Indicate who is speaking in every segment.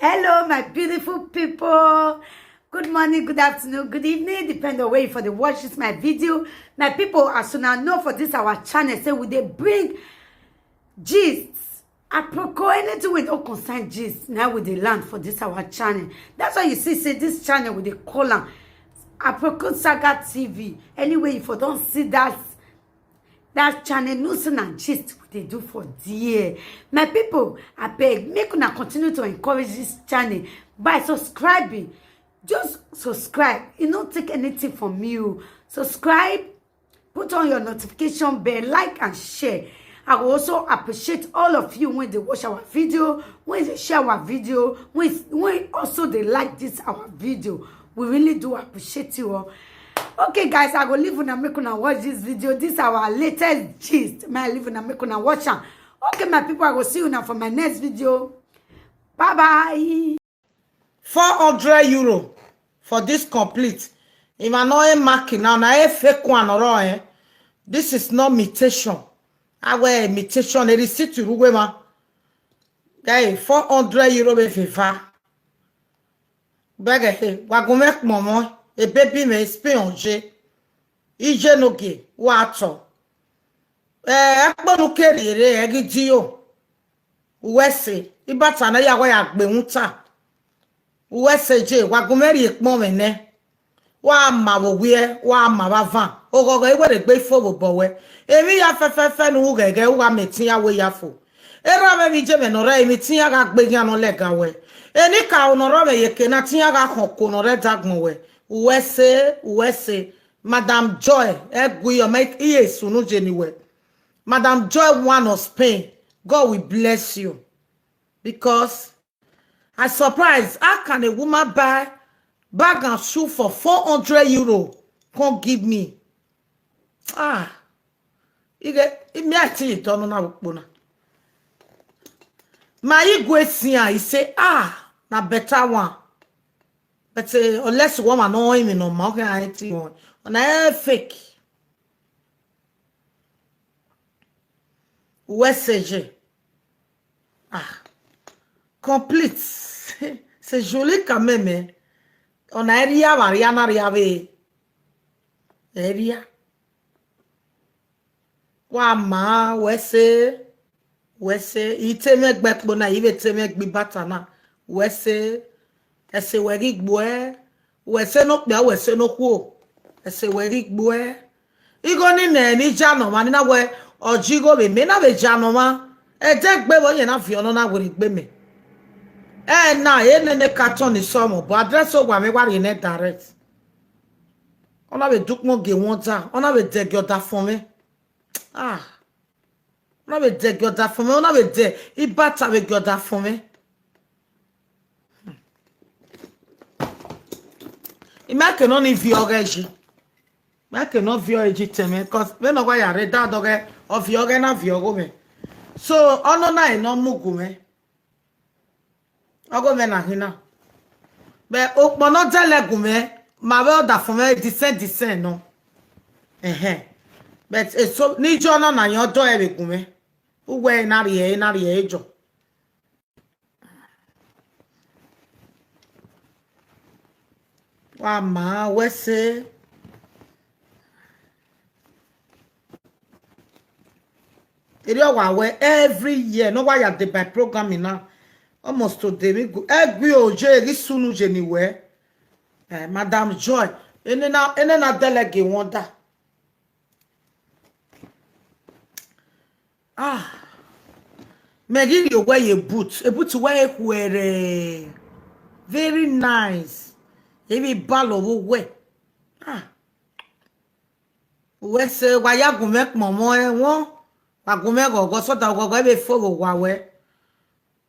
Speaker 1: Hello, my beautiful people. Good morning, good afternoon, good evening, depending on where you for the watch this my video. My people, as soon as know for this our channel, say we they bring gists. Apropos anything with no concern gist. Now with the land for this our channel. That's why you see, say this channel with the column. Apropos Saga TV. Anyway, if you don't see that channel, news and gist what they do for dear. My people, I beg, make una continue to encourage this channel by subscribing. Just subscribe. It don't take anything from you. Subscribe, put on your notification bell, like and share. I will also appreciate all of you when they watch our video, when they share our video, when also they like this our video. We really do appreciate you all. Okay, guys, I go leave una make una watch this video. This is our latest gist. May I leave una make una watch am. Okay, my people, I will see you now for my next video. Bye bye.
Speaker 2: 400 euro for this complete. If I know a marking now, I fake one or this is not imitation. I wear imitation. It is sit to Ruwema. Hey, 400 euro be FIFA. Beggar, wagomek momo. A baby may spionge. Ije noge, wato. Akbonu kerire, egidio. Uwese, ibatana ya wayagbe muta. USJ wagumeri ekmomene wa mawowie wa mawavan ogogo iwe gbe fo bowe emi ya fefefe nu gege wa metin ya we ya fo era me bi je me no re emi tin ya ga gbe yan no lega we eni ka onoro me yeke na tin ya ga hoko no re dagbon we USA Madam Joy egui o make iye sunu je ni we Madam Joy one of Spain. God will bless you because I surprised. How can a woman buy bag and shoe for 400 euro? Can't give me. You get me. I tell you, don't know. My ego he say, na better one. But unless woman know him, no more can I tell you. And I fake. USG. Complete. C'est joli quand même. Hein? On a rien avec. Rien. Wama, wese. Il te met gbek bona, il te met gbi batana. Wese. Ese werik boe. Wese nok bia, wese nok wo. Ese werik boe. Igo ni jano man, na we. Ojigo be, me na be jano man. Dek be wo yena fiono na werik be me. Now, ne carton is some, but address over me what in it direct. On a be duke mo ge wonta, on a be deg your da for me. On a be deg your da for me, on a be deg, I bata be your da for me. I make no ni vioreji. Make no vioreji teme, because when no why I read that dog of yoga na viogo me. So, ono na no mugu me. Ogo me na hina. Be okpo no tele gume, ma we da fun me descend no. But so ni jo no na yan do e be gume. Uwe na rie ejo. Wa ma we say every year no why you dey by programming now. Almost today, we go. Egwi oje, risunu jeniwe. Madam Joy, ene na delege wonder. Megi you wear a boot wear very nice. Every ball of wear. We say why ya go make momo won. Wa go make go so that go be follow wa we.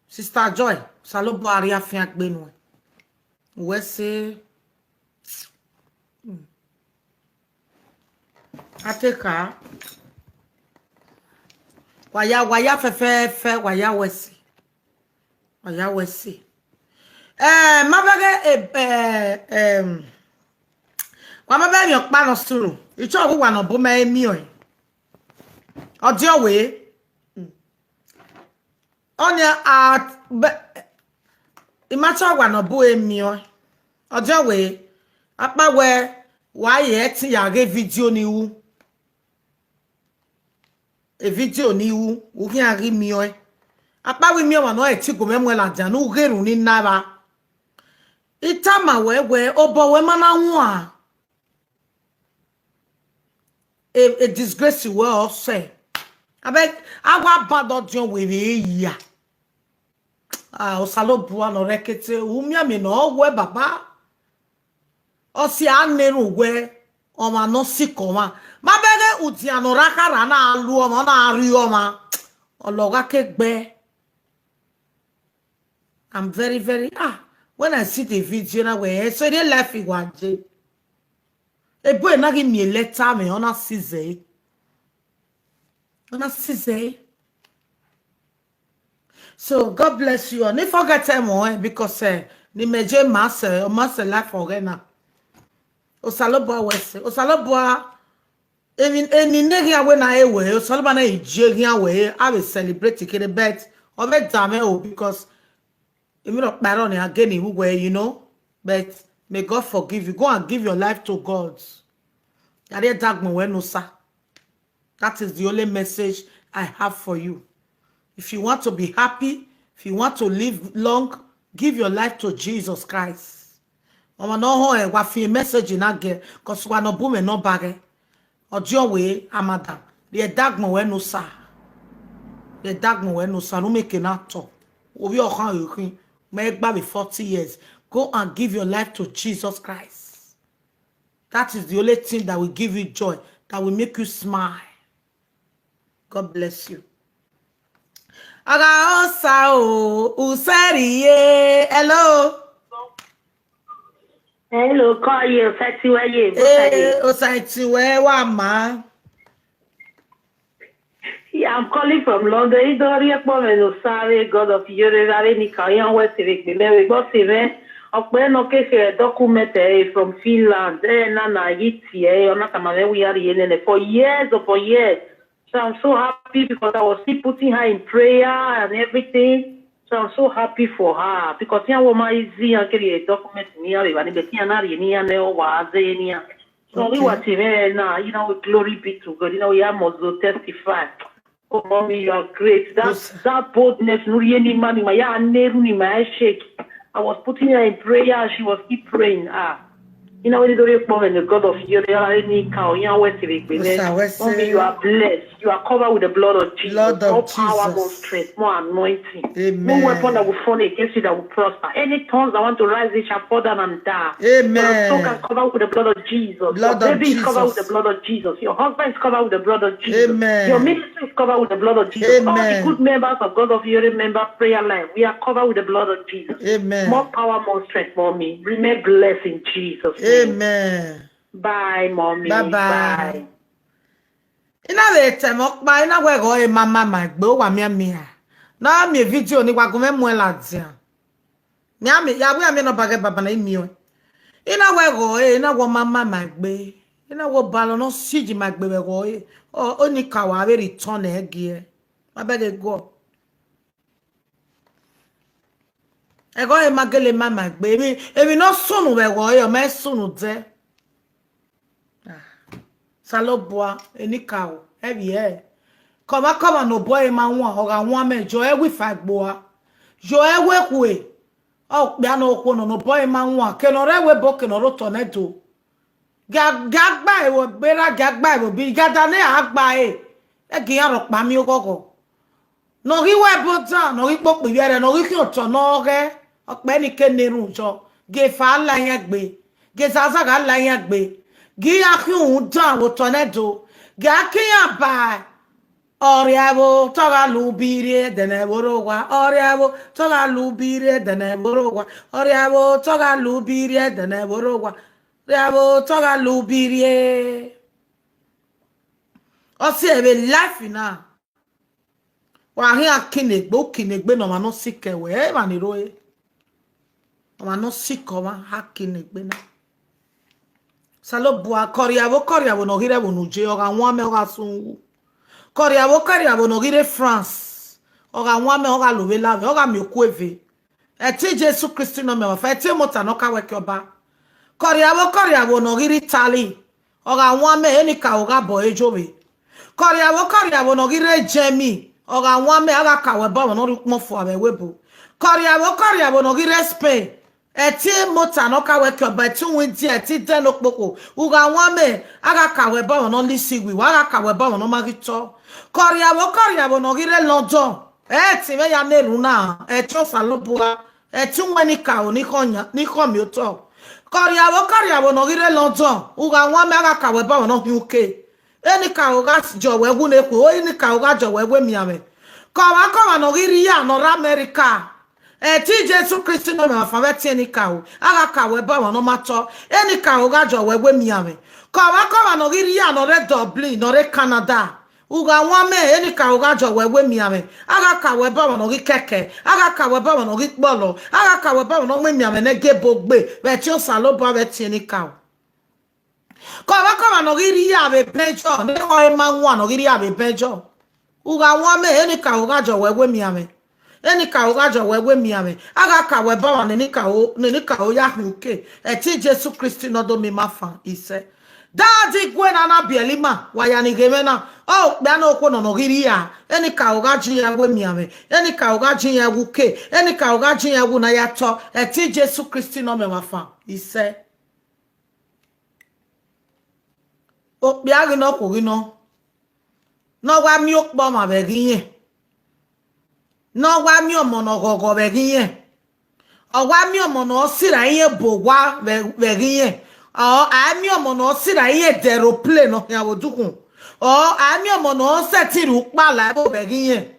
Speaker 2: Sister Joy, salobo aria fian gbenu. We say ateka. Waya fe waya wesi. Waya wesi. Mabage wa mabe mi pa no suru. Icho owo wa no bo ma emi o. Odi owe. Onya at Imacha wa no bu emio. Ojo we apa we wa ye ti ya ge video ni wu. E video ni wu, u ki ari mio e. Apa we mio wa no e ti go memwe la jan u gerun ni naba. Itama we obo we mana hu a. A disgrace we all say. Abeg agwa badodion we ya. Ah, osalobuwa no rekete umia me no we baba. Osi aneru we o ma no sikoma. Mabege utiano rakara na alu o ma na ari o ma. Ologa kegbe. I'm very when I see the video na we so they laughing waje. E boy na give me a letter me on a size. On a size. So God bless you. And if forget them because ni meje master life for na. Osalobo wese. Osalobo eni negia we na ewe. Osalobo na ejia we. I will celebrate the bet. O be dame o because you not baron again you know. But may God forgive you. Go and give your life to God. That is the only message I have for you. If you want to be happy, if you want to live long, give your life to Jesus Christ. Mama no ho e wa fi message na ge cause wa no bu me no bage. Ojo we amada. The dagmo we no sa. The dagmo we no sa no make na to. Obi o kan yokin. Me gba be 40 years. Go and give your life to Jesus Christ. That is the only thing that will give you joy, that will make you smile. God bless you. Aga osa o useriye. Hello.
Speaker 3: Hello, call you. Fetiweye.
Speaker 2: Osatiwe wa ma.
Speaker 3: Yeah, I'm calling from London. Idori ekpomenu sare God of iyore rare ni kayan wesere gbe we go sire. Ope no keke document from Finland. Na yiti ona kamare we are yene for years upon years. So I'm so happy because I was still putting her in prayer and everything. So I'm so happy for her because here woman is here carry a document near it and the na ni na o wa zenia. So we were now, you know, glory be to God. You know, we must testify. Oh, mommy, you are great. That boldness, no any money, my shake. I was putting her in prayer. She was keep praying. You know, when you the God of you are blessed. You are covered with the blood of Jesus. More power, more strength, more anointing.
Speaker 2: Amen.
Speaker 3: No weapon that will fall against you that will prosper. Any tongues that want to rise, they shall fall down and die.
Speaker 2: Amen.
Speaker 3: Your soul is covered with the blood of Jesus. Your baby is covered with the blood of Jesus. Your husband is covered with the blood of Jesus.
Speaker 2: Amen.
Speaker 3: Your ministry is covered with the blood of Jesus.
Speaker 2: Amen.
Speaker 3: All the good members of God of your member prayer line, we are covered with the blood of Jesus.
Speaker 2: Amen.
Speaker 3: More power, more strength, mommy. Remain blessed in Jesus' name.
Speaker 2: Amen.
Speaker 3: Bye, mommy.
Speaker 2: Bye. Ina le temo pa ina we go e mama ma gbe o wa mi na mi video ni wa go me mu la dia nya mi ya bu mi no bage baba na mi o ina we go e ina wo mama ma gbe ina wo balo no siji ma gbe we go e o ni ka wa be return e gie ma be go e go e magele mama gbe emi no sunu we go e o me sunu de Salobua enikao ewie koma no boy ma won oga won mejo e wi fagboa jo e we kwe o pe ana okwo no boy ma won ke no rewe bo ke no tornado gagba e wo bera gagba e wo bi gada ne agba e gi aro pa mi okoko no ri we bo ta no ri popo yere no ri ki oto no re o pe ni ke nerun jo ge fa la yan gbe ge zaza ga la yan gbe Gia kyun dan wo tornado ga kiyan ba oriabo toga lubire dene borogwa oriabo toga lubire dene borogwa oriabo toga lubire dene borogwa oriabo toga lubire o si ebe life na wa hin akinegbe no ma no sikewe e ma ni roe ma no sikoma akinegbe na Salobua koriabo no gire bonuje oga nwame oga sunwu koriabo no gire France oga nwame oga lowe lave oga mi okueve eti Jesu Kristi no me wafa eti mota no ka weke oba koriawo no giri tali oga nwame enika oga bo ejowe koriawo no gire jemi oga nwame aga kawe ba no rukmo fu abe webo koriawo no gire Spain eti mota no ka weke oba eti windi eti den okpoko uga nwame aga kawe ba no lisiwi aga kawe ba no magito koriawo no gire London eti me ya neru na eti osalobua eti nweni ka o ni komi oto koriawo no gire London uga nwame aga kawe ba no UK eni ka o ga jowe wu na ekwo eni ka o ga jowe we miame kowa no gire ya no America eti Jesu Kristi no me afaveti eni ka o aga kawe ba no mato eni ka o ga jowe we miame kowa no gire ya no re Dublin no re Canada uga nwame eni ka uga jowe we miame aga ka we ba no gi keke aga ka we ba no gi polo aga ka we ba no me miame ne gebogbe we ti o salo ba we ti eni ka ko no gi ri ya be pejo ne o e ma nwa no gi ri ya be pejo uga nwame eni ka uga jowe we miame eni ka uga jowe we miame aga ka we ba no ni ka o ya huke e ti Jesu Kristi no do mi mafa ise Daddy gwena na bielima wayani gemena oh bana okwo no giri ya eni ka oga jin ya we miame eni ka oga jin ya wuke eni ka oga jin ya wu na ya to eti Jesu Kristi no me wafa ise o biagi no ko gino no wa mi okpo ma be giye no wa mi omo no gogo be giye o wa mi omo no sira yin bo wa be giye ami omo no sira iye aeroplane no ya wodukun ami omo no setiru pala bo begiye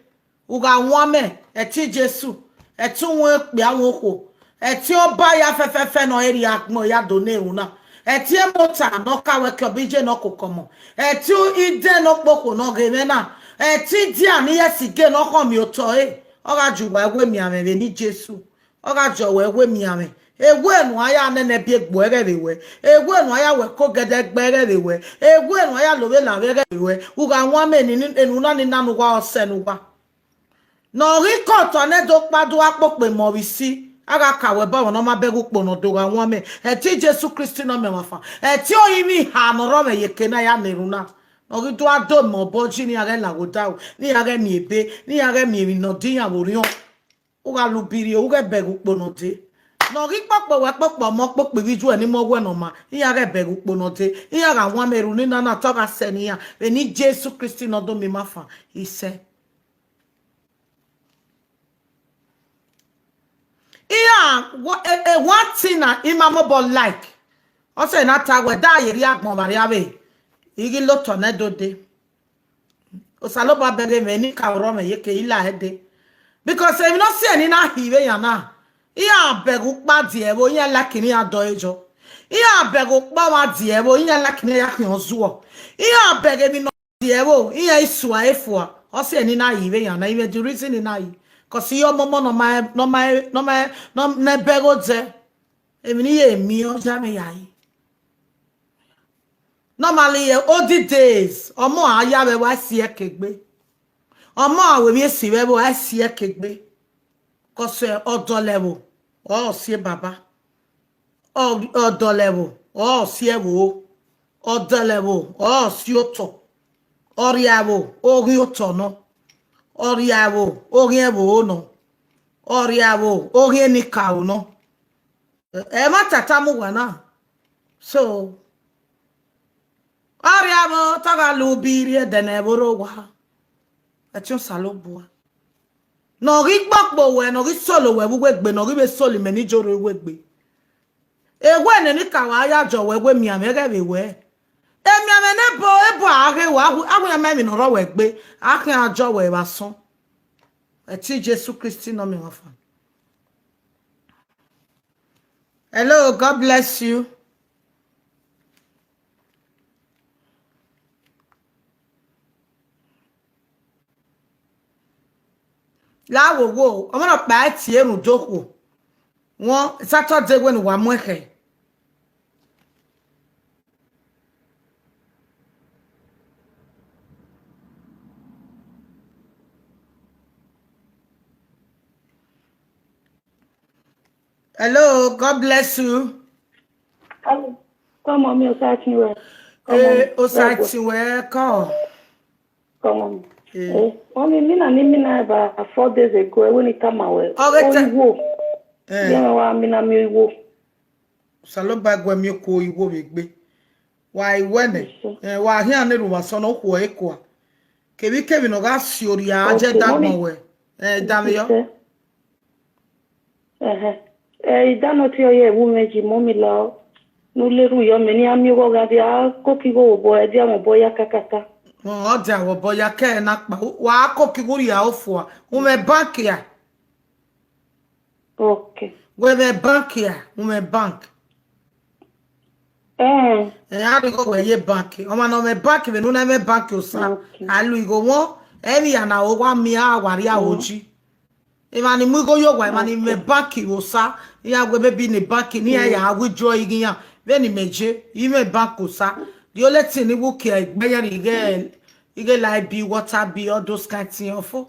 Speaker 2: uga nwame eti Jesu eti won pe awon oko eti oba ya fefefe no eri akmo ya do na ehuna eti mota no kawe ke obije no kokomo eti ide no poko no geme na eti dia ni yesige no komi oto oga juwa egwe mi ame ni Jesu oga jowe egwe mi ame egwenu aya nene bi egbo erewe egwenu aya we ko gede gberewe egwenu aya lowe la werewe uga nwame ni enu na ni nanu wa osenuwa no ri koto ne do padu apope mo wisi aga kawe ba won ma begu pono do ga nwame eti Jesu Kristi no me wafa eti oyimi ha no ro me yeke na ya neruna no ri do ado mo boji ni aga la wodawo ni aga mi ebe ni aga mi no din aworion uga lubiri uga begu pono de no gi popo we popo mo popo viju eni mo we no ma iya ga begu ponote iya ga nwa meru ni na to ga seni ya eni Jesu Kristi no do mi mafa ise iya one thing na imamo bo like o say na ta we da yeri agbon bari abe igi lo to na do de o salo ba bere me ni ka ro me yeke ila hede because if not see any na hiwe ya na iya begu pa die bo yin lakini ado ejo iya begu pa wa die bo yin lakini ya kan zuo iya bege mi no die bo iya isua efua o se ni na yiwe ya na iwe the reason ni na yi cause yo momo no na bego je emi ni ye mi o ja me ya yi normally all the days omo aya be wa si ekegbe omo awe mi si we bo wa si ekegbe cause odo level oh sie baba odo level oh sie wo odo level oh si oto oriawo ori oto no oriawo ori ewo no oriawo ori ni ka no e ma tata mu wa na so oriawo taga lubiri e deneboro wa e tun salobua no ri gbogbo we no ri solo we wegbe no ri be solo me ni joro wegbe ewe ne ni ka wa ya jo wegbe mi amere be we emi ame ne bo ebo are wa awu ya me mi no ro wegbe akin ajo we ba son e ti Jesu Kristi no mi wa fa. Hello, God bless you. La wo omo no pa ti erun joko won Saturday when wa mu ehe Hello, God bless you.
Speaker 3: Come on, me searching where.
Speaker 2: Osati where call.
Speaker 3: Come on. Mommy, me na about 4 days ago when it come away. Iwo. Yeah, wa mi na mi Iwo.
Speaker 2: Saloba gwa mi ko Iwo begbe. Wa iwene. Wa hia ne ruwa so no ko ekwa. Kebi no ga siori aje dagbon we. Dame yo.
Speaker 3: Idano ti oye ewu meji mommy la. No leru yo me ni ami wo ga dia ko ki go bo e dia mo boya kakata.
Speaker 2: O dia wo boya ke na pa. Wa ko ki guri a ofo a. U me bank ya.
Speaker 3: Okay.
Speaker 2: We me bank ya. U me bank. I go we ye bank. O ma no me bank we no na me bank o sa. Alu igo won. Emi ya na o wa mi a wari a oji. Imani mu go yo wa imani me bank o sa. Ya we be bi ni bank ni ya withdraw igi ya. Veni meje, ime bank sa. The only thing you care, you get like be water be all those kind of things.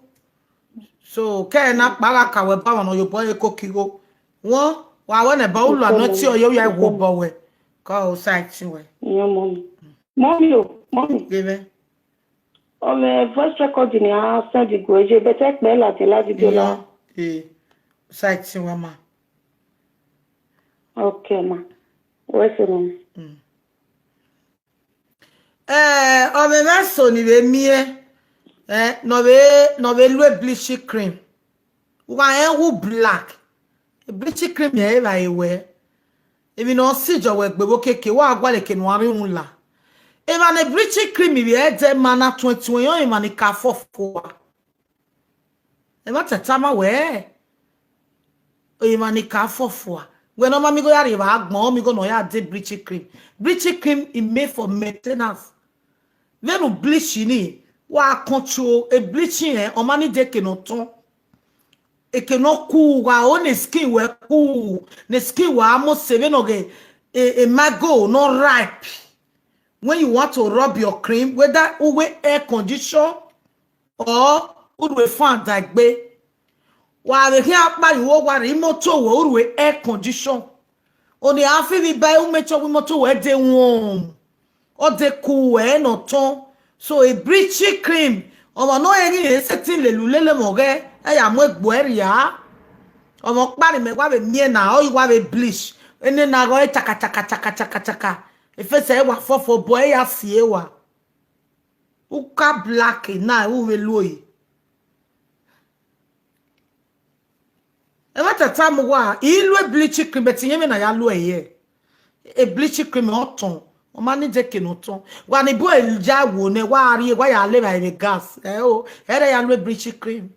Speaker 2: So, care na baraka we ba no your boy kokigo. One, wa when about la not see you ya go bowe. Go side we.
Speaker 3: Yeah, mommy.
Speaker 2: Give me.
Speaker 3: On me voice recording ya send the go je better pe la te la video la.
Speaker 2: Side we ma.
Speaker 3: Okay, ma. Where's it on?
Speaker 2: O me maso ni be mie. No be lue bleach cream. Wa wu black. Bleach cream ye ba ewe. Ebi no si jo we gbebo keke wa agwa le kenu ari unla. E ba ne bleach cream bi e de mana 21 e ma ni ka fofo. E ma tata ma we. E ma ni ka fofo. When no mami go ya riba agbon mi go no ya de bleach cream. Bleach cream is made for maintenance. When you bleach ni wa control e bleaching o mani de ke no ton. E ke no cool wa o ne skin we cool. Ne skin wa amo seve no ge e mago no ripe. When you want to rub your cream, whether uwe air condition or uwe fan dagbe. Wa be here pa you wa remoto wo uwe air condition. O ni afi bi ba u mecho we moto we de won. O de cool we no ton. So a bleach cream o mo no eni setting le lulele mo ge e ya mo egbo eri ya. O mo pari me wa be mie na o wa be bleach. Eni na go e chaka. E fe se wa fofo boy ya sie wa. Uka black na u we loyi. E mata tamu wa ilwe bleach cream betinye me na ya lo eye. E bleach cream oton. O ma ni je ke no ton. Wa ni bo elja wo ne wa ari wa ya le ba gas. Ere ya lo bleach cream.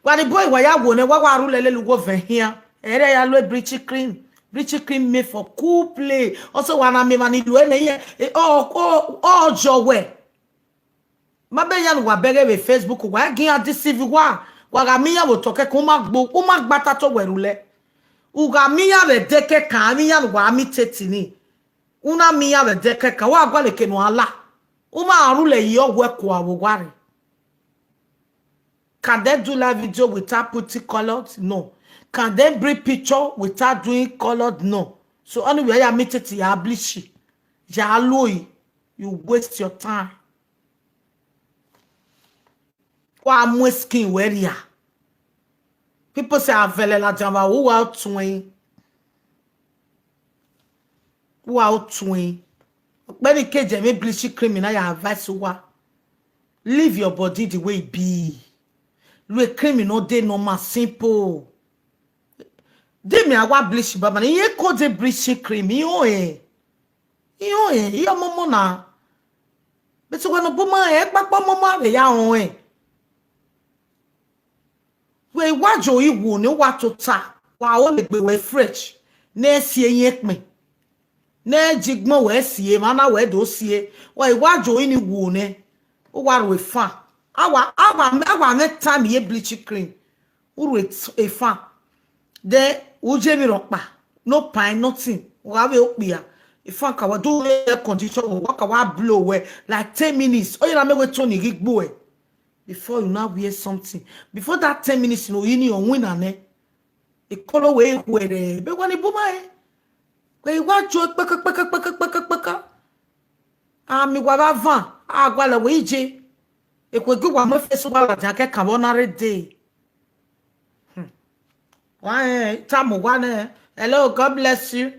Speaker 2: Wa ni bo wa ya wo ne wa ru lele lugo vehia. Ere ya lo bleach cream. Bleach cream made for cool play. Also wa na me ma ni lo ene ye. Jowe. Ma be ya no wa bere be Facebook wa gin deceive wa. Waga miya wo toke kuma gbata to werule. Uga miya le deke ka miya wa mi tetini. Una miya le deke ka wa gwa le kenu ala. Uma arule yo we kwa wogwari. Can they do live video without putting colored? No. Can they bring picture without doing colored? No. So anyway, ya mi teti ya bleach. Ya loyi. You waste your time. Wa mo skin weria. People say avele la jamba who out twin. Who out twin. When keje me bleach cream na ya advice wa. Leave your body the way it be. Lu cream no dey normal simple. Dey me awa bleach baba na ye ko dey bleach cream yo yo momo na. Beto when no boma papo momo re ya on we wajo iwu ni wa to ta wa o le gbe we fresh na sie yin pin na jigbon we sie ma na we do sie wa wajo ini wu ni o wa we fan awa me time ye bleach cream uru e fan de uje mi ron pa no pine nothing wa we opia e fan ka wa do air condition wa ka wa blow we like 10 minutes o yira me we to ni gigbo before you now wear something. Before that 10 minutes, you know, you need your winner, ne? ikolo we were be woni buma we wa jo paka ami wa ba van agwa le we je ekwe gwa mo fesu wa la jan ke kan bonare day why tamu one hello, God bless you.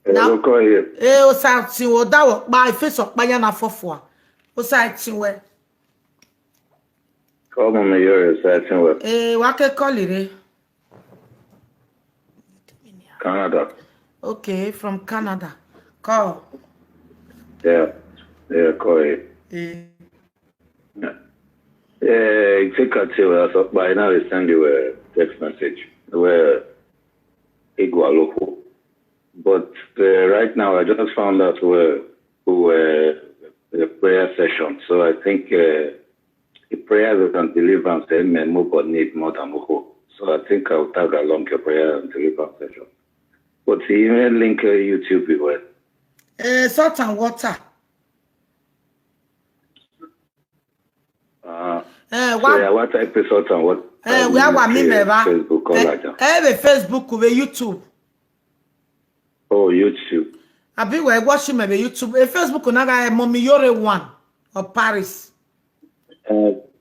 Speaker 4: Now,
Speaker 2: o sa ti o dawo pa face opa ya na fofo o sa ti we
Speaker 4: come on, you're searching with
Speaker 2: wa ke call ire
Speaker 4: Canada.
Speaker 2: okay, from Canada. Call.
Speaker 4: Yeah, call it. Take a so by now I send you a text message where Igualoco. But right now I just found out where the prayer session. So I think the prayer and deliverance but need more than Moko. So I think I'll tag along your prayer and deliverance session. But the email link YouTube people.
Speaker 2: Salt and water.
Speaker 4: What type of salt and what?
Speaker 2: We have a meme
Speaker 4: Facebook or
Speaker 2: Facebook or YouTube.
Speaker 4: Oh, YouTube.
Speaker 2: I be we watching maybe YouTube. Facebook na ga mommy Iyore one or Paris.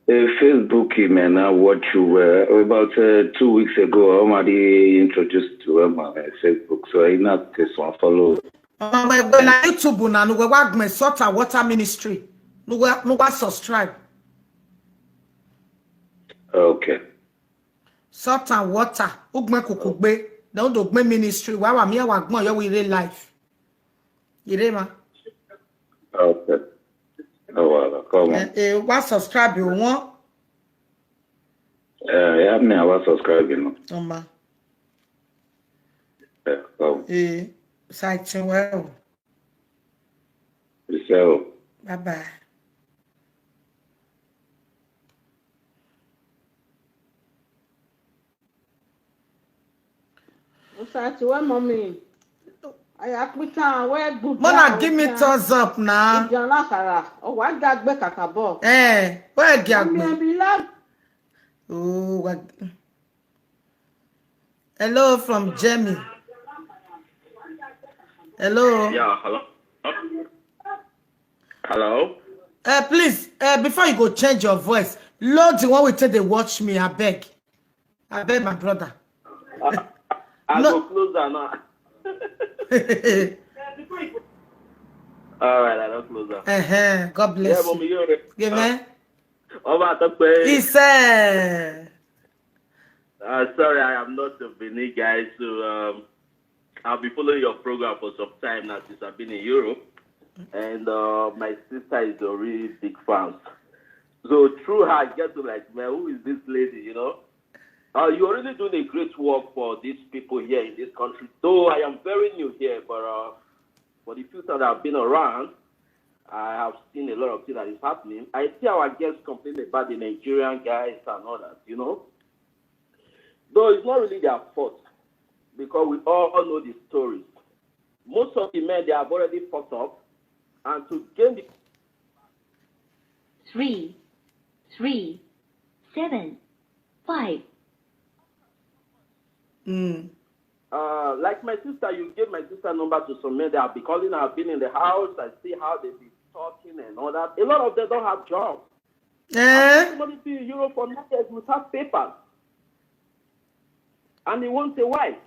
Speaker 4: Facebook man, I watch you about 2 weeks ago. I already introduced to my Facebook, so I not this one follow.
Speaker 2: When I YouTube na no work me saltandwaterministry. No subscribe.
Speaker 4: Okay.
Speaker 2: Salt and water. Ugme kukugbe. Don't do ministry. Why wa me wa gbon your real life. Ire ma.
Speaker 4: Okay. Oh well, come on.
Speaker 2: What subscribe you want?
Speaker 4: Yeah, me I was subscribing.
Speaker 2: Oma.
Speaker 4: Come.
Speaker 2: Site well.
Speaker 4: So.
Speaker 2: Bye bye.
Speaker 5: Mommy.
Speaker 2: Mona, give me thumbs up now. Where get oh, hello from Jamie. Hello.
Speaker 4: Yeah, hello. Hello.
Speaker 2: Please, before you go change your voice, Lord, the one we tell they watch me, I beg, my brother.
Speaker 4: I go closer now. All right, I don't closer.
Speaker 2: God bless
Speaker 4: you. Yeah,
Speaker 2: give me.
Speaker 4: He
Speaker 2: said.
Speaker 4: Sorry, I am not a Benin guy, so I'll be following your program for some time now since I've been in Europe. And my sister is a really big fan. So through her, I get to like, man, who is this lady, you know? You're already doing a great work for these people here in this country. Though I am very new here, but for the few times that I've been around, I have seen a lot of things that is happening. I see our guests complain about the Nigerian guys and others, you know? Though it's not really their fault, because we all know the stories. Most of the men, they have already fucked up, and to gain the
Speaker 6: 3, 7, 5.
Speaker 4: Like my sister, you gave my sister number to some men that have been calling. I've been in the house. I see how they be talking and all that. A lot of them don't have jobs. Somebody in Europe for 9 years without papers, and they want a wife.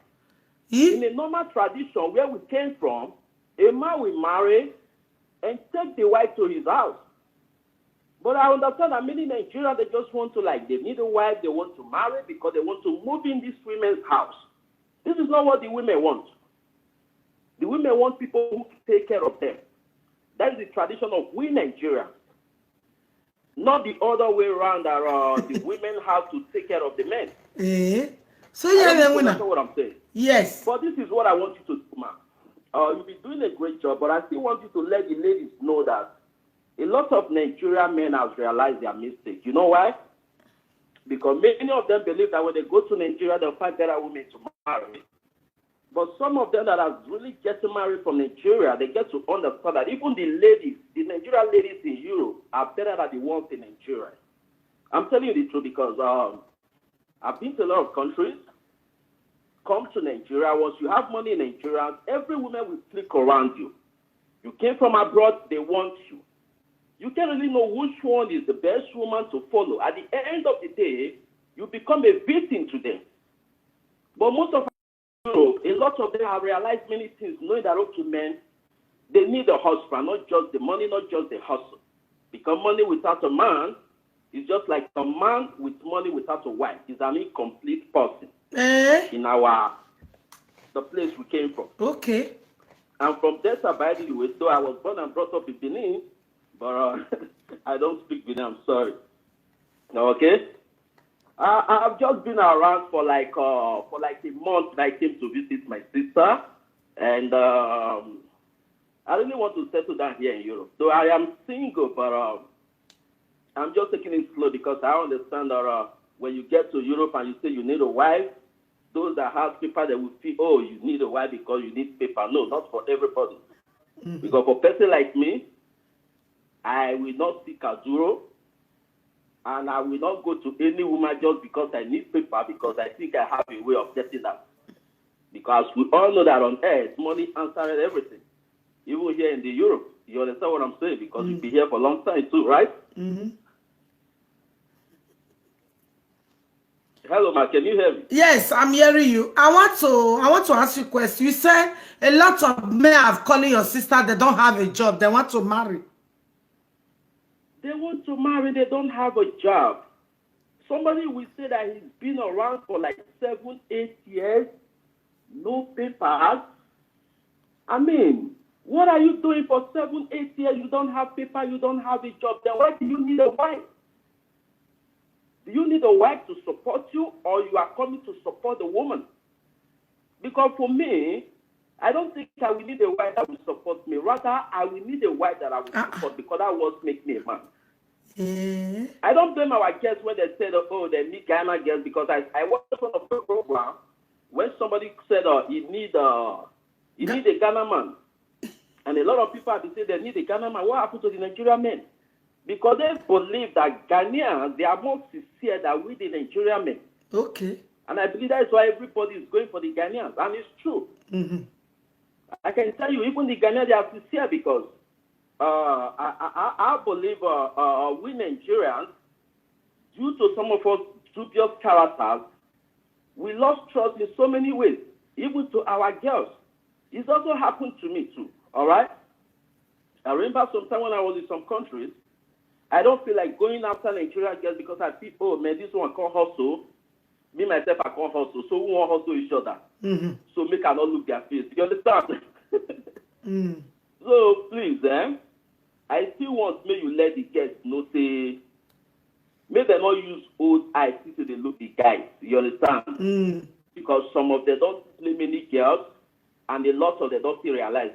Speaker 4: In a normal tradition where we came from, a man will marry and take the wife to his house. But I understand that many Nigerians, they just want to, like, they need a wife, they want to marry because they want to move in this women's house. This is not what the women want. The women want people who take care of them. That is the tradition of we Nigerians. Not the other way around that the women have to take care of the men.
Speaker 2: So yeah,
Speaker 4: that's what I'm saying.
Speaker 2: Yes.
Speaker 4: But this is what I want you to do, man. You've been doing a great job, but I still want you to let the ladies know that a lot of Nigerian men have realized their mistake. You know why? Because many of them believe that when they go to Nigeria, they'll find better women to marry. But some of them that are really getting married from Nigeria, they get to understand that even the ladies, the Nigerian ladies in Europe, are better than the ones in Nigeria. I'm telling you the truth because I've been to a lot of countries. Come to Nigeria. Once you have money in Nigeria, every woman will click around you. You came from abroad, they want you. You can't really know which one is the best woman to follow. At the end of the day, you become a victim to them. But most of Europe, a lot of them have realized many things, knowing that, okay, men, they need a husband, not just the money, not just the hustle. Because money without a man is just like a man with money without a wife. It's an incomplete person. In the place we came from.
Speaker 2: Okay.
Speaker 4: I'm from Delta, by the way, so I was born and brought up in Benin, but I don't speak Benin, I'm sorry. Okay? I've just been around for like a month. I came to visit my sister, and I really want to settle down here in Europe. So I am single, but I'm just taking it slow because I understand that when you get to Europe and you say you need a wife, those that have paper, they will feel, oh, you need a wife because you need paper. No, not for everybody. Mm-hmm. Because for a person like me, I will not seek a duro, and I will not go to any woman just because I need paper, because I think I have a way of getting that. Because we all know that on earth, money answers everything. Even here in the Europe, you understand what I'm saying? Because you've been here for a long time too, right? Mm-hmm. Hello, ma, can you hear me?
Speaker 2: Yes, I'm hearing you. I want to ask you a question. You said a lot of men have calling your sister, they don't have a job, they want to marry.
Speaker 4: They want to marry, they don't have a job. Somebody will say that he's been around for like 7, 8 years, no papers. I mean, what are you doing for 7, 8 years? You don't have paper, you don't have a job. Then why do you need a wife? Do you need a wife to support you, or you are coming to support the woman? Because for me, I don't think I will need a wife that will support me. Rather, I will need a wife that I will support, because that will make me a man. Mm-hmm. I don't blame our guests when they said, oh, they need Ghana girls, because I watched one of the program when somebody said, you need a Ghana man. And a lot of people have been saying they need a Ghana man. What happened to the Nigerian men? Because they believe that Ghanaians, they are more sincere than we, the Nigerian men. Okay. And I believe that's why everybody is going for the Ghanaians. And it's true. Mm-hmm. I can tell you, even the Ghanaians, they are sincere, because I believe we Nigerians, due to some of us dubious characters, we lost trust in so many ways, even to our girls. It's also happened to me too, all right? I remember sometime when I was in some countries, I don't feel like going after Nigerian girls because I feel, oh, man, this one can't hustle. Me, myself, I can't hustle. So we won't hustle each other. Mm-hmm. So make I not look their face. You understand? So please, I still want me you let the guests know, say, make them not use old eyes to they look the guys. You understand? Because some of them don't play many girls, and a lot of them don't still realize.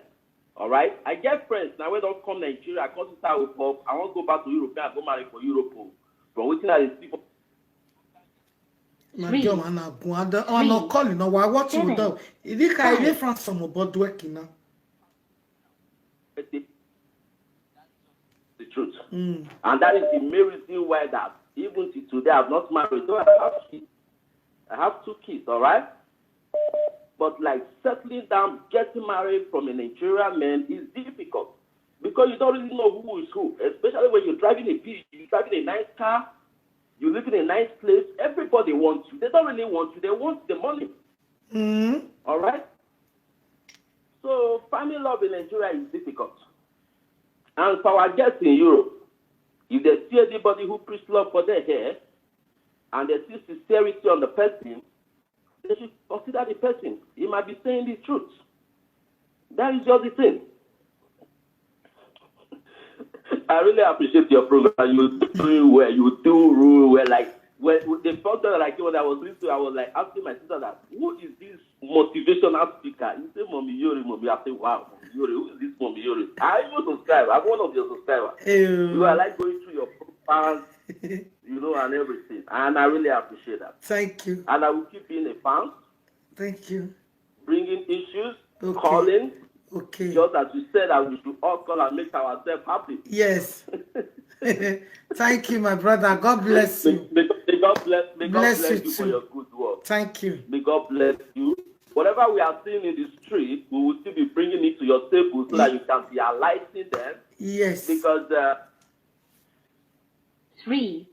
Speaker 4: All right? I get friends now when don't come Nigeria, I come to start with Bob. I want to go back to Europe, I go marry for Europe. From waiting at the people.
Speaker 2: My girl, I'm not calling. No, what you do? If I hear from some about working now.
Speaker 4: The truth. And that is the main reason why that even today I've not married. So I have kids. I have 2 kids, all right? But like settling down, getting married from a Nigerian man is difficult, because you don't really know who is who, especially when you're driving you're driving a nice car, you live in a nice place. Everybody wants you. They don't really want you. They want the money. Mm-hmm. All right? So family love in Nigeria is difficult. And for our guests in Europe, if they see anybody who preach love for their hair and they see sincerity on the person, they should consider the person. He might be saying the truth. That is just the thing. I really appreciate your program. You do well. You do rule well. Like when the first time like when I was listening, I was like asking my sister that, who is this motivational speaker? You say Mommy Yore, Mommy. I say, wow, Mommy Yore, who is this Mommy Yore? I even subscribe. I'm one of your subscribers. You are like going through your profiles, you know, and everything. And I really appreciate that.
Speaker 2: Thank you.
Speaker 4: And I will keep being a fan.
Speaker 2: Thank you.
Speaker 4: Bringing issues, calling,
Speaker 2: Okay.
Speaker 4: Just as you said that we should all call and make ourselves happy.
Speaker 2: Yes. Thank you, my brother. God bless you.
Speaker 4: May God bless you
Speaker 2: you
Speaker 4: for
Speaker 2: too.
Speaker 4: your good work.
Speaker 2: Thank you.
Speaker 4: May God bless you. Whatever we are seeing in the street, we will still be bringing it to your table so that you can be enlightening them.
Speaker 2: Yes.
Speaker 4: Because
Speaker 6: 3,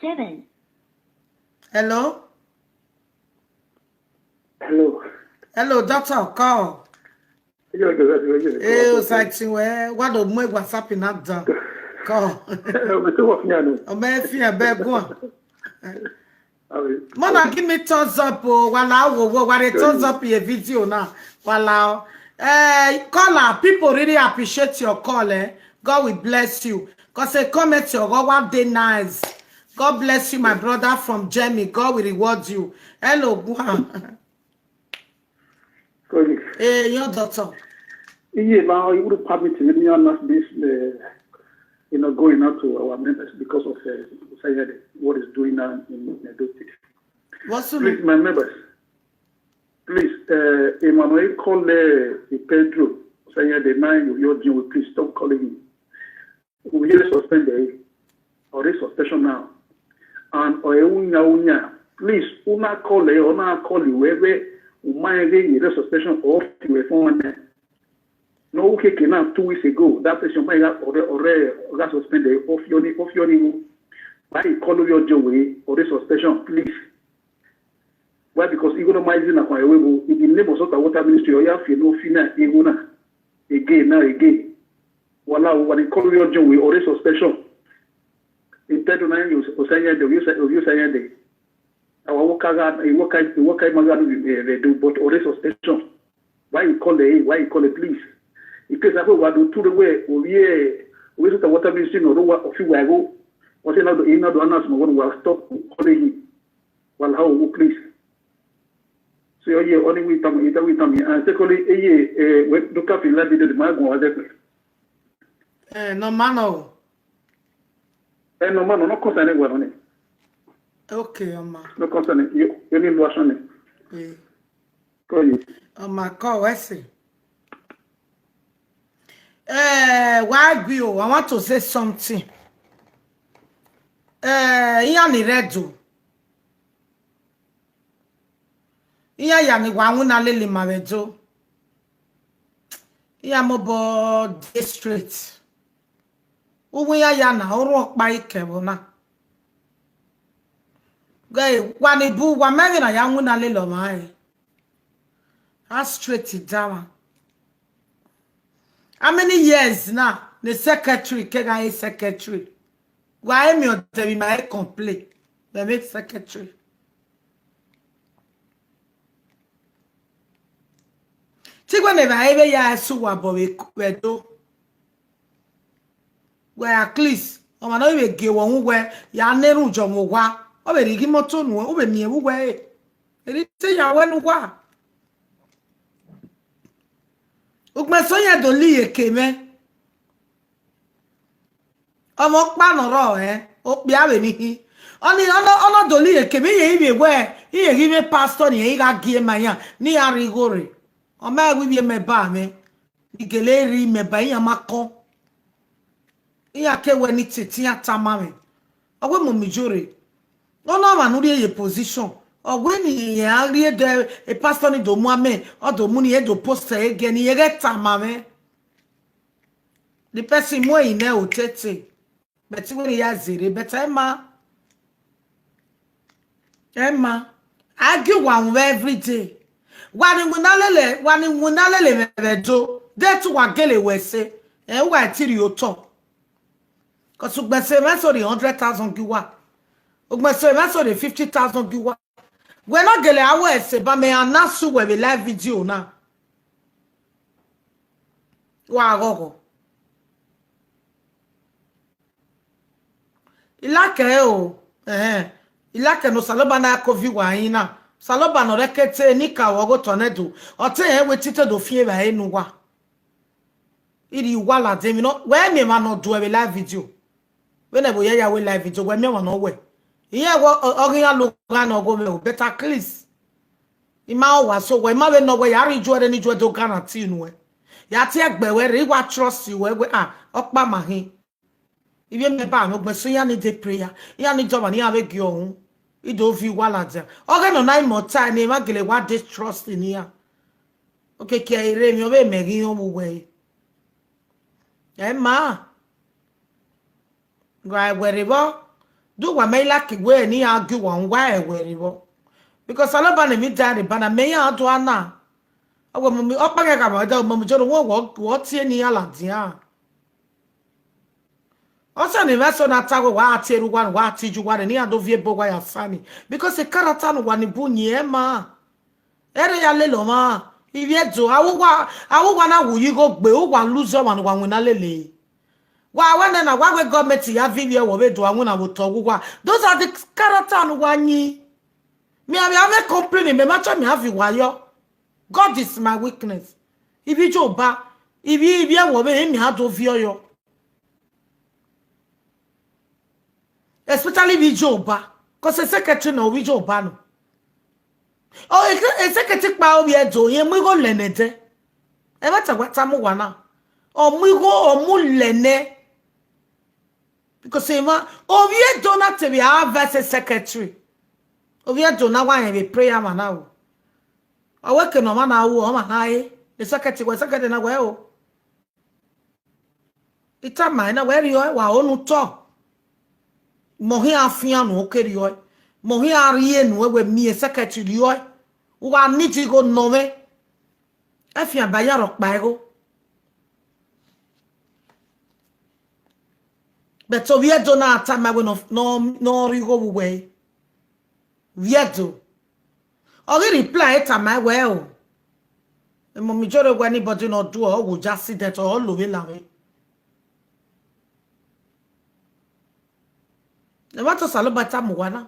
Speaker 6: 7.
Speaker 2: Hello?
Speaker 7: Hello,
Speaker 2: doctor. Call. Hey, exciting. What do we WhatsApp in that down? Call. I'm Mona, give me thumbs up. While thumbs up your video now. Caller, people really appreciate your call. God will bless you. Because a comment your God one day nice. God bless you, my brother from Germany. God will reward you. Hello, hey, your doctor.
Speaker 7: Yeah, now you would permit me on this, going out to our members because of what is doing now in those states.
Speaker 2: What's
Speaker 7: please, my members, please, Emmanuel call Pedro, saying the 9 your deal, please stop calling him. We will suspend or suspension now. And please, una call you wherever the suspension of your phone. No, okay, now 2 weeks ago, that person might have got suspended off your name. Why you call your Joey or the suspension, please? Why? Because you're going to mind in the name of saltandwaterministry, or you have no fina, again. Voila, when you call your Joey or the suspension, in 39 years, you say, I work do, but or the suspension. Why you call it, please? Because I go to the way, we the water ministry, no, what of you I go. What's another announcement? What will stop calling him? Well, how, please? So, yeah, only with me, and secondly, look up in Latin, the Mago,
Speaker 2: no, mano.
Speaker 7: No, man, no concern anyone on it.
Speaker 2: Okay,
Speaker 7: no concern you need to wash on it. Call you.
Speaker 2: My call, I see. Why do I want to say something? Yani redu. Yani wanguna lili maredo. Mobo district. Uwe yana oro pa ikebona. Guy, wanibu wa meri na yanguna lilo mai. I straight it down. How many years now? The secretary, Kega is secretary. Why am I telling my complaint? The make secretary. Chigwa never ever ya suwa bowe wedo. Where at least, o ma no we ge won we ya neru jomo wa. O be rigi moto nu, o be mi ewu we. Eri te ya wenu wa. Ugme sonya do li ekeme. Omo pa noro o pe awe ni. Oni ono do li ekeme ye ibe we, iye give pastor ni e ga gie manya ni arigore. O ma wi bi me ba me. Igele ri me ba yan mako. Iya ke we ni titi atama me. Owe mo mijore. Ono ma no ye position. When he agreed a pastor ni do muame or do muni do poster again, he get mame. The person more in there tete. But when he has it, but Emma, argue one every day. One munalele do. That's what gele we say. And why till you talk? Because you say that's the 100,000 giwa. You say that's the 50,000 giwa. We're not getting our say, but me anasu we be live video now. Wow, ilake o, ilake no saloba na kovi wa ina. Saloba no rekete ni ka wogo tornado. Ote we tite do fie ba enu wa. Idi wala dem no. We me ma no do we live video. When we ya we live video, we me wa no we. Yeah, what Oriya look no go better please. Ima wa so we ma we no we yari juere ni juere do guarantee no we. Ya ti egbe we ri wa trust you we okpa ma hin. Ibi me ba no gbe so ya ni de prayer. Ya ni job ni ave gi ohun. I do fi wala ja. Oge no 9 more time ni ma gele wa dey trust in here. Okay, ki ire mi o be me gi ohun we. Ma. Gwa weribo. Do wa me like we ni argue one why weribo. Because alaba ne mi daddy bana me ya to ana. Awo mummy opage ka ma da mummy joro wo tie ni ala dia. Also ne veso na tago wa atieru wa atiju wa ni ado vie bogwa ya fami. Because the character no wa ni bunye ma. Ere ya lelo ma. Ivie do awu na wu yi go gbe o wa lose wa no wa wina lele. Wa wana na wa we government ya video wo be do anwu na wo to gwa. Those are the character no wa nyi. Me have complaining me matter me have wayo. God is my weakness. If you joba, if you wo be me ha do vio yo. Especially if you joba, cause a secretary no we joba no. Oh, a secretary pa obi edo yen mu go lenede. E mata gwata mu wana. O mu go o mu lene. Because ema obi edo na te be have secretary. Ovia do na wan be prayer man now. Awake no man na wo o man na the secretary na we o. Ita man na we ri o wa onu to. Mo hi afia no okeri o. Mo hi arie no we mi secretary o. Wa niti go no me. Afia ba ya ro pa ego. But ovia do na ata ma we no ri go we. Viedo. Ori reply it am I well. The mommy joro go anybody not do or will just sit there or love it. The matter salobata muwana.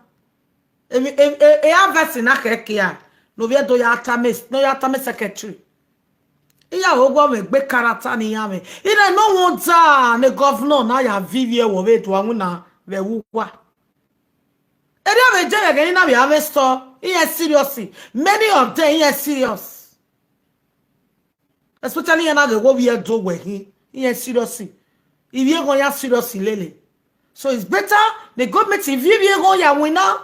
Speaker 2: E have na kekia. No viedo ya tamis, no ya tamis secretary. Iya ogwa me gbe character ni ya me. Ina no wonta ne governor na ya vivie wo be to anuna we wuwa. Again, we have a store. Yes, seriously. Many of them, yes, serious. Especially another what we are doing. Yes, seriously. If you go seriously, lele. So it's better the government if you go ya winner.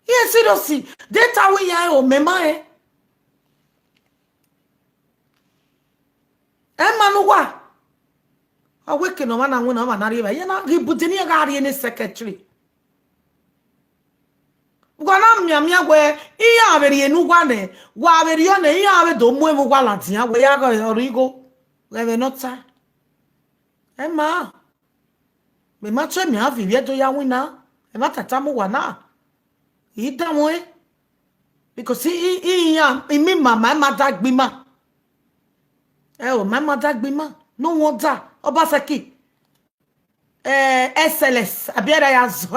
Speaker 2: Yes, seriously. Data we ya o mema eh. Manuwa. Awake no man and winner man arriba. You know, he put in your guardian secretary. Gwana mnyamya we iya aberi enugwane wa aberi one iya abedo muemu gwala tia we ya go origo we nota ema me macho mi avi viedo ya wina e matata mu wana ida mo e because iya imi mama madagbima o mama dagbima no wonder obasaki SLS abiera ya zo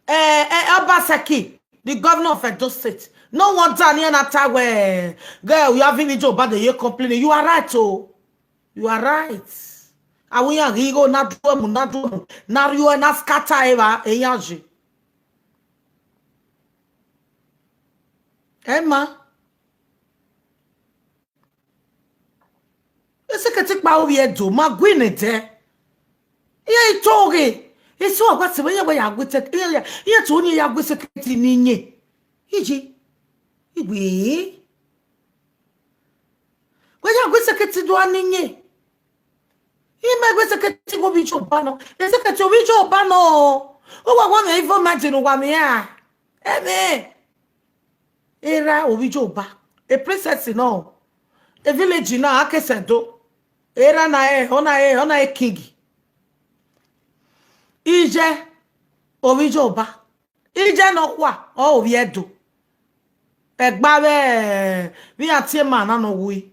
Speaker 2: Obaseki, the governor of Edo State. No wonder near that where girl you have video about the year complaining. You are right, oh. You are right. Awi ya higo na duomu na riyo na skata eva eyaji. Emma. Ese ketik pa obi edo ma gwinete. Ye itoge. Eso agwase we ya gwete ye to ni ya gwese keti ninye iji igwe we ya gwese keti do aninye ime gwese keti go bicho bano ese keti o bicho bano o wa me ifo imagine wa me ya era o bicho ba a princess no a village na akesedo era na ona king ije obijoba ije no kwa o obiedo egba bi atie ma na no wi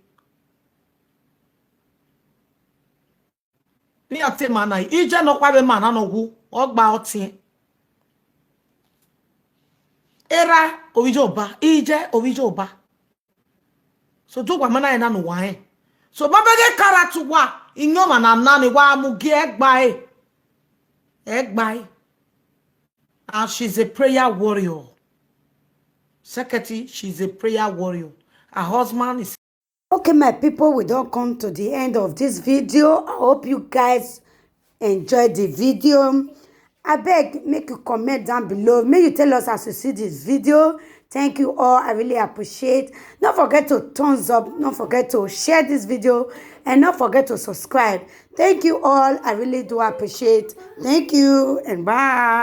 Speaker 2: bi atie ma na ije no kwa be ma na no wu ogba otie era obijoba ije obijoba so to kwa mana na no wa so babage karatu wa inyoma na nani wa mu gi egba egbai And she's a prayer warrior. Secretary, she's a prayer warrior. Her husband is...
Speaker 1: Okay, my people, we don't come to the end of this video. I hope you guys enjoyed the video. I beg, make you comment down below. May you tell us as you see this video. Thank you all. I really appreciate. Don't forget to thumbs up. Don't forget to share this video. And don't forget to subscribe. Thank you all. I really do appreciate. Thank you and bye.